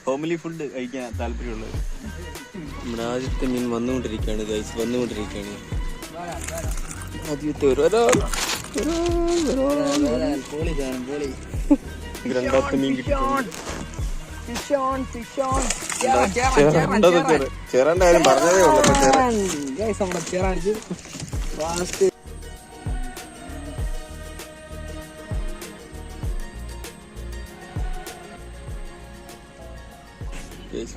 Homely food കഴിക്കാൻ താല്പര്യമുള്ളത്. നമ്മുടെ ആദ്യത്തെ മീൻ വന്നുകൊണ്ടിരിക്കുകയാണ് ഗൈസ്, വന്നുകൊണ്ടിരിക്കുകയാണ്. ആദ്യത്തെ രണ്ടാമത്തെ മീൻ ചേരാൻ്റെ കാര്യം പറഞ്ഞതേ ഉള്ളൂ.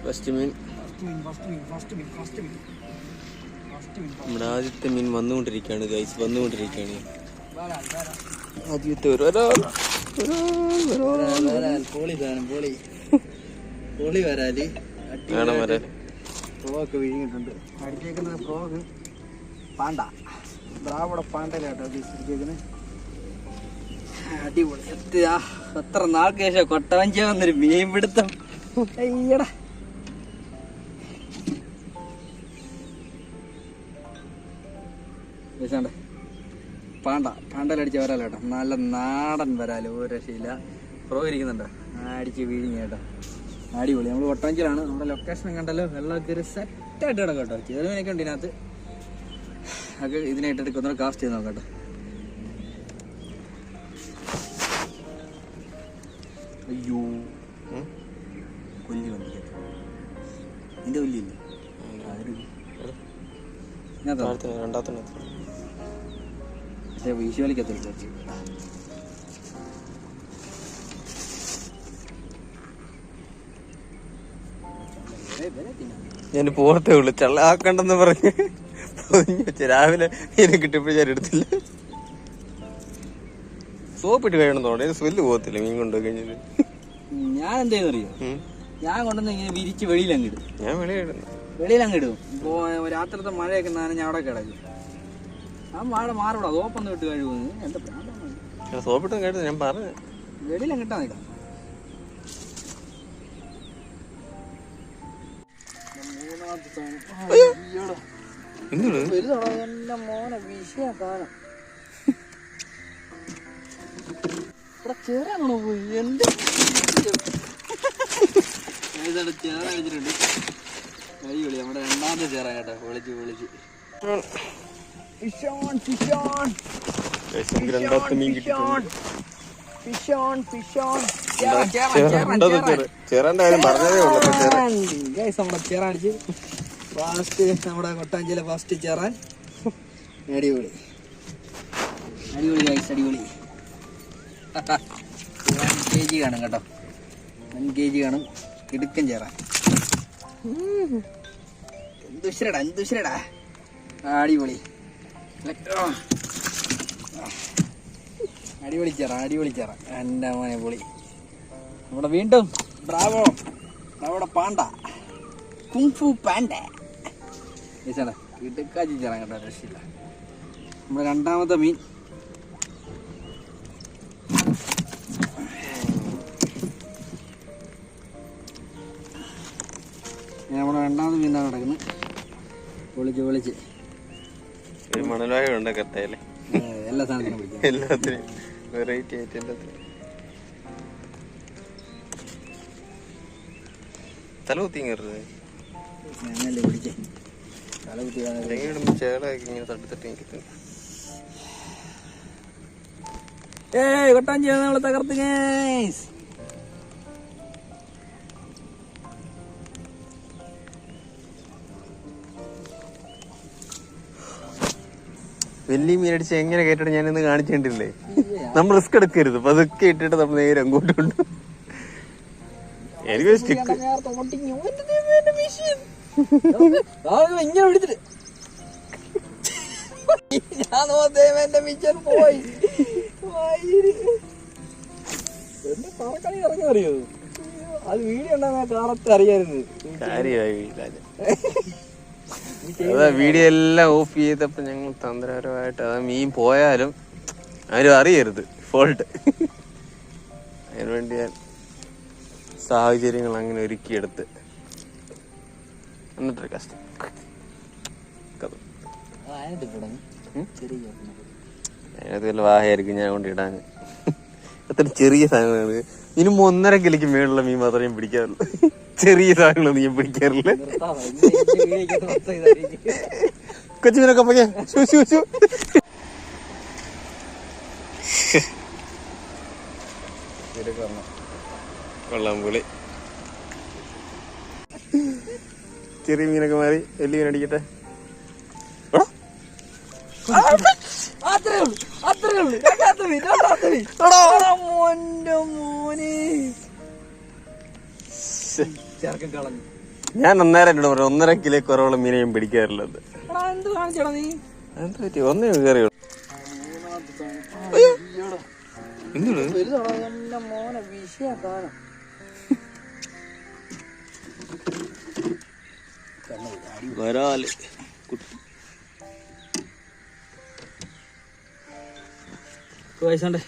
ഫസ്റ്റ് മീൻ നമ്മുടെ ആദ്യത്തെ മീൻ വന്നുകൊണ്ടിരിക്കുകയാണ് ഗൈസ്, വന്നുകൊണ്ടിരിക്കുകയാണ്. ആദ്യത്തെ ഫ്രോക്ക് വിഴുങ്ങിയിട്ടുണ്ട്. അടിച്ചേക്കുന്നത് ഫ്രോക്ക് പാണ്ട, ദ്രാവിഡ പാണ്ടയിലാട്ടോ അടിച്ചേക്കുന്നത്. അടിപൊളി. എത്ര നാൾക്ക് ശേഷം കൊട്ടവഞ്ചി വന്നൊരു മീൻ പിടുത്തം. അയ്യടാ പാണ്ടയിലടിച്ച വരാലോട്ടോ, നല്ല നാടൻ വരാല്, ഒരു രക്ഷയില്ല. ഫ്രോ ഇരിക്കുന്നുണ്ടോ, അടിച്ച് വീഴിഞ്ഞ കേട്ടോ, അടിപൊളി. നമ്മൾ കൊട്ടവഞ്ചിയിലാണ്. നമ്മുടെ ലൊക്കേഷൻ കണ്ടല്ലോ, വെള്ളമൊക്കെ ഒരു സെറ്റായിട്ട് കിടക്കും കേട്ടോ. ചെറുമീനൊക്കെ ഉണ്ട് ഇതിനകത്ത്. ഒക്കെ ഇതിനായിട്ട് ഒന്നൂടെ കാസ്റ്റ് ചെയ്ത് നോക്കാം കേട്ടോ. അയ്യോ കൊല്ലി വന്നില്ല, നിന്റെ കൊല്ലില്ലേ? രണ്ടാമത്തെ വിശ്വലിക്കത്തില്ല. ഞാൻ പോകത്തേ ഉള്ളു, ചള്ളാക്കണ്ടെന്ന് പറഞ്ഞ് രാവിലെ മീനെ കിട്ടിയപ്പോൾ ഞാൻ എടുത്തില്ല. സോപ്പിട്ട് കഴിയണം തോന്നുന്നു, സ്മെല്ല് പോകത്തില്ല മീൻ കൊണ്ടു കഴിഞ്ഞത്. ഞാൻ എന്തേന്നറിയോ, ഞാൻ കൊണ്ടുവന്ന് ഇങ്ങനെ വിരിച്ച് വെളിയിലങ്ങിടും. ഞാൻ വെളിയിലങ്ങിടും. രാത്രിത്തെ മഴയൊക്കെ നനഞ്ഞ അവിടെ കിടക്കും. ആ മഴ മാറൂടാ, സോപ്പൊന്നും ഇട്ട് കഴിവുന്നു. എന്താ സോപ്പിട്ട് കേട്ടത് ഞാൻ പറഞ്ഞു, വെളിയിലങ്ങിട്ടാ നിൽക്കാം. എന്റെ മോനെ വിഷയ കാലം ചേരാണോ പോയി? എന്റെ ചേറ അടിച്ചിട്ടുണ്ട്. അടിപൊളി. നമ്മുടെ രണ്ടാമത്തെ ചേറ കേട്ടോ, പൊളിച്ച് രണ്ടാമത്തെ മീൻ കിട്ടിയിട്ടുണ്ട്. ചേരാൻ്റെ കാര്യം പറഞ്ഞതേ ഉള്ളൂ. നമ്മുടെ ചേറ അടിച്ച് ഫാസ്റ്റ്, നമ്മുടെ കൊട്ടാഞ്ചിയിലെ ഫാസ്റ്റ് ചേറാൻ. അടിപൊളി ഗൈസ്, അടിപൊളി. 1 kg കാണും കേട്ടോ, 1 kg കാണും. കിടുക്കൻ ചേറാൻ. എന്തുശ്രടാ അടിപൊളി. അടിപൊളി ചേറ എൻ്റെ മോനെ പൊളി. നമ്മുടെ വീണ്ടും ദ്രാവിഡ പാണ്ട, കുംഫു പാണ്ട. കിടുക്കാച്ചി ചേറാൻ കേട്ടോ, രക്ഷയില്ല. നമ്മുടെ രണ്ടാമത്തെ മീൻ മീനാണ് കിടക്കുന്നത്. പൊളിച്ച് മണലായ ഉണ്ട് കത്തയല്ലേ, എല്ലാ സാധനത്തിനും പിടിക്കും. എല്ലാത്തിനും വെറൈറ്റി ആയിട്ട് തല കുത്തി കയറുന്നത്. എങ്ങനെയിടുമ്പോ ചേളൊക്കെ ഇങ്ങനെ തട്ടിത്തട്ടി എനിക്ക്. കൊട്ടാഞ്ചി നമ്മളെ തകർത്ത്. വലിയ മീനടിച്ച് എങ്ങനെ കേട്ടിട്ട് ഞാനിന്ന് കാണിച്ചിട്ടില്ലേ. നമ്മൾ റിസ്ക് എടുക്കരുത്, പതുക്കെ ഇട്ടിട്ട് നമ്മൾ നേരെ അങ്ങോട്ടുണ്ട്. എനിക്ക് സ്റ്റിക്ക് അറിയോ, അത് വീഡിയോ ഉണ്ടാകുന്ന കാലത്ത് അറിയായിരുന്നു. കാര്യമായി അതാ വീഡിയോ എല്ലാം ഓഫ് ചെയ്തപ്പോ ഞങ്ങൾ തന്ത്രപരമായിട്ട് അതാ മീൻ പോയാലും ആരും അറിയരുത് ഫോൾട്ട്. അതിനുവേണ്ടി ഞാൻ സാഹചര്യങ്ങൾ അങ്ങനെ ഒരുക്കിയെടുത്ത് എന്നിട്ടൊരു കഷ്ടം അതിനകത്ത് വല്ല വാഹയായിരിക്കും ഞാൻ കൊണ്ടിടാൻ. അത്ര ചെറിയ സാധനങ്ങളാണ്. ഇനിയും 1.5 കിലോയ്ക്ക് മേലുള്ള മീൻ മാത്രമേ ഞാൻ പിടിക്കാറുള്ളൂ. ചെറിയ സാധനങ്ങളൊന്നും ഞാൻ പിടിക്കാറില്ല. കൊച്ചുമീനൊക്കെ കൊള്ളാം പൊളി. ചെറിയ മീനൊക്കെ മാറി വലിയ മീൻ അടിക്കട്ടെ. ഞാൻ അന്നേരം എന്നോട് പറഞ്ഞു 1.5 കിലോ കുറവുള്ള മീനെ ഞാൻ പിടിക്കാറില്ലത്. എന്താ പറ്റി? ഒന്നേ കയറിയോ? വരാല് കുട്ടി വയസ്സണ്ടേ.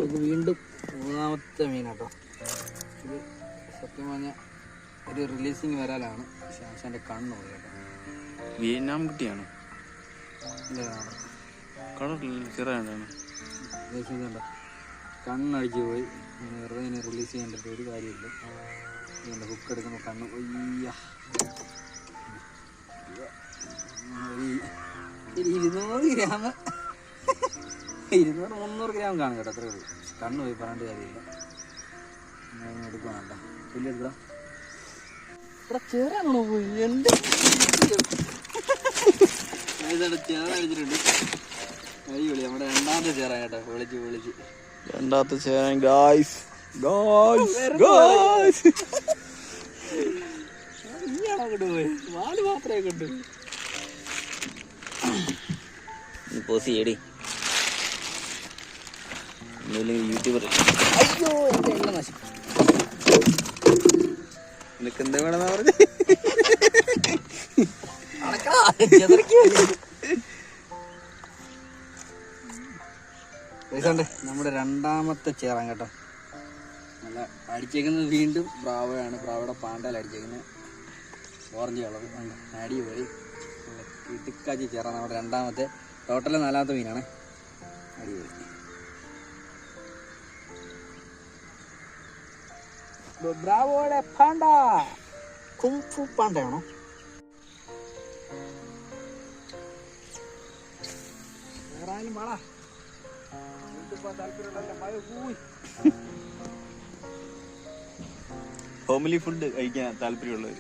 ഇത് വീണ്ടും 3ാമത്തെ മീനാട്ടോ. ഇത് സത്യം പറഞ്ഞാൽ ഒരു റിലീസിങ് വരാലാണ്. ശാശാന്റെ കണ്ണ് പോയി കേട്ടോ. വിയറ്റ്നാം കുട്ടിയാണോ? കണ്ണടിച്ച് പോയി. വെറുതെ ഇതിനെ റിലീസ് ചെയ്യേണ്ട ഒരു കാര്യമില്ല. ഇതിൻ്റെ ഹുക്ക് എടുക്കുമ്പോൾ കണ്ണ് 200 ഗ്രാം 200-300 ഗ്രാം കാണും കേട്ടോ. അത്രേ ഉള്ളൂ. കണ്ണ് പോയി പറയേണ്ട കാര്യമില്ല. എടുക്കണം കേട്ടോ. വലിയ എടുക്കണം. ഇവിടെ ചേരാണോ പോയി? എൻ്റെ ചേറ അടിച്ചിട്ടുണ്ട്. അടിപൊളി. നമ്മുടെ 2ാമത്തെ ചേരാൻ കേട്ടോ. വിളിച്ച് 2ാമത്തെ ചേരാൻ ഗായ്സ്. പോയി വാല് മാത്രമേ കൊണ്ടു പോസിയേടി യൂട്യൂബർ. അയ്യോ എന്റെ എണ്ണ നശിക്കും. നിനക്ക് എന്താ വേണമെന്നാ പറഞ്ഞു? നമ്മുടെ 2ാമത്തെ ചേറാൻ കേട്ടോ. നല്ല അടിച്ചേക്കുന്നത് വീണ്ടും ബ്രാവോയാണ്. ബ്രാവോയുടെ പാണ്ടാൽ അടിച്ചേക്കുന്നത് ഓറഞ്ച് കളർ. അടിപൊളി ഇടുക്കാച്ചി ചേറാൻ നമ്മുടെ 2ാമത്തെ. ടോട്ടല് 4ാമത്തെ മീനാണ്. അടിപൊളി. ബ്രാവോയുടെ പാണ്ട. കുംഫു പാണ്ടയാണോ? വേറായാലും പാടാ. ഹോംലി ഫുഡ് കഴിക്കാൻ താല്പര്യമുള്ളവർ